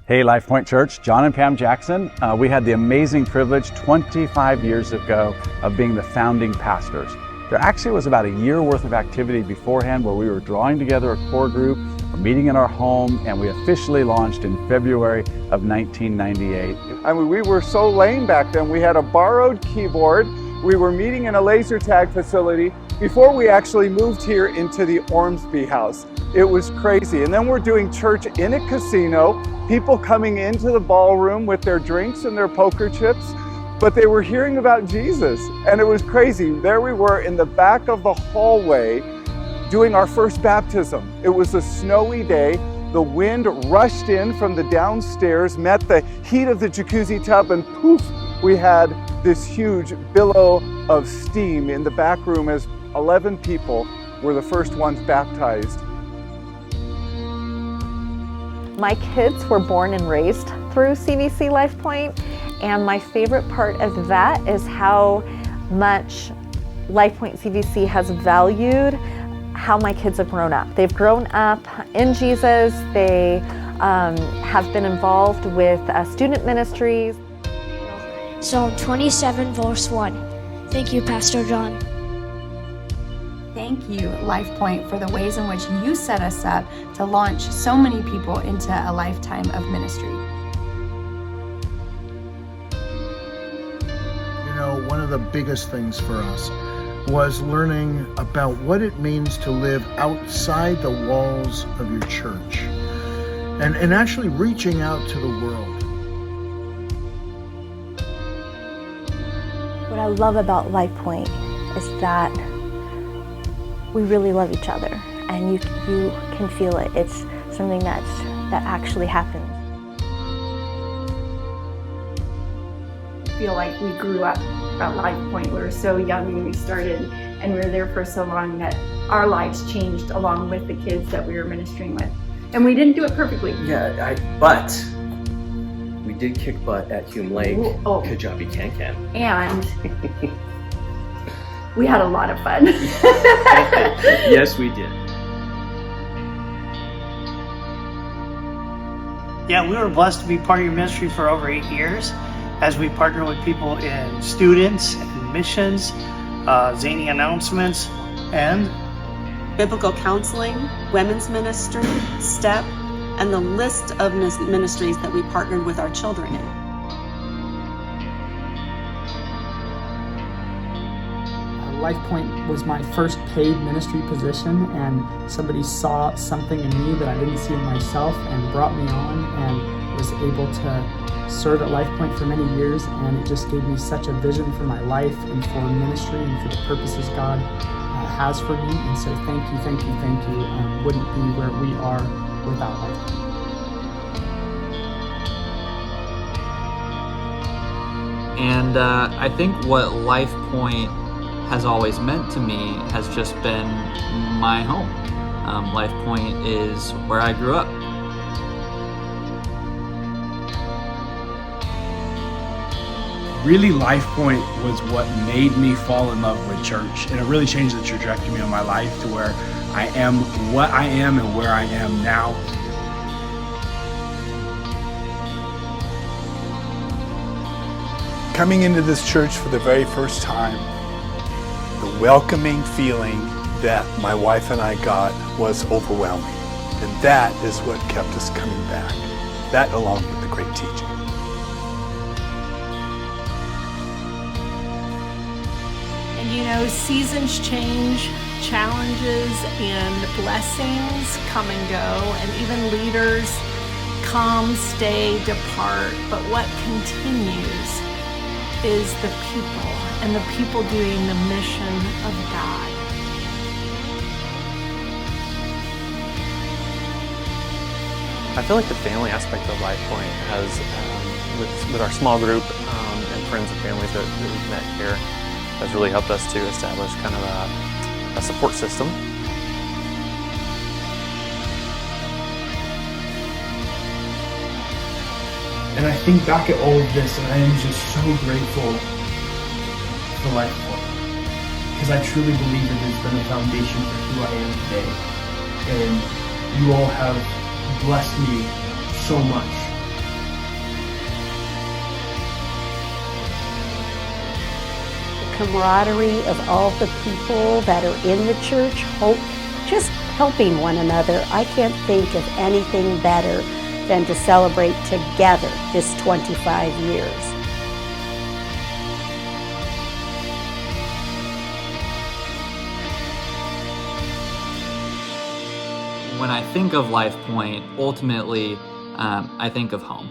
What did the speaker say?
Hey, LifePoint Church, John and Pam Jackson. We had the amazing privilege 25 years ago of being the founding pastors. There actually was about a year worth of activity beforehand where we were drawing together a core group, we're meeting in our home, and we officially launched in February of 1998. I mean, we were so lame back then. We had a borrowed keyboard. We were meeting in a laser tag facility before we actually moved here into the Ormsby house. It was crazy. And then we're doing church in a casino, people coming into the ballroom with their drinks and their poker chips, but they were hearing about Jesus. And it was crazy. There we were in the back of the hallway doing our first baptism. It was a snowy day. The wind rushed in from the downstairs, met the heat of the jacuzzi tub, and poof, we had this huge billow of steam in the back room as 11 people were the first ones baptized. My kids were born and raised through CVC LifePoint, and my favorite part of that is how much LifePoint CVC has valued how my kids have grown up. They've grown up in Jesus. They have been involved with student ministries. Psalm 27, verse 1. Thank you, Pastor John. Thank you, LifePoint, for the ways in which you set us up to launch so many people into a lifetime of ministry. You know, one of the biggest things for us was learning about what it means to live outside the walls of your church and actually reaching out to the world. What I love about LifePoint is that we really love each other, and you can feel it. It's something that actually happens. I feel like we grew up at LifePoint. We were so young when we started, and we were there for so long that our lives changed along with the kids that we were ministering with. And we didn't do it perfectly. Yeah, but we did kick butt at Hume Lake, Oh. Kajabi Can-Can. And we had a lot of fun. Yes, we did. Yeah, we were blessed to be part of your ministry for over 8 years as we partner with people in students and missions, zany announcements, and biblical counseling, women's ministry, STEP, and the list of ministries that we partnered with our children in. LifePoint was my first paid ministry position, and somebody saw something in me that I didn't see in myself and brought me on, and was able to serve at LifePoint for many years, and it just gave me such a vision for my life and for ministry and for the purposes God has for me. And so thank you. Wouldn't be where we are without LifePoint. And I think what LifePoint has always meant to me has just been my home. LifePoint is where I grew up. Really, LifePoint was what made me fall in love with church, and it really changed the trajectory of my life to where I am what I am and where I am now. Coming into this church for the very first time, the welcoming feeling that my wife and I got was overwhelming. And that is what kept us coming back. That along with the great teaching. And you know, seasons change, challenges and blessings come and go, and even leaders come, stay, depart. But what continues is the people, and the people doing the mission of God. I feel like the family aspect of LifePoint has, with our small group and friends and families that we've met here, has really helped us to establish kind of a support system. And I think back at all of this, and I am just so grateful for LifePoint, because I truly believe it has been a foundation for who I am today. And you all have blessed me so much camaraderie of all the people that are in the church, just helping one another. I can't think of anything better than to celebrate together this 25 years. When I think of LifePoint, ultimately, I think of home.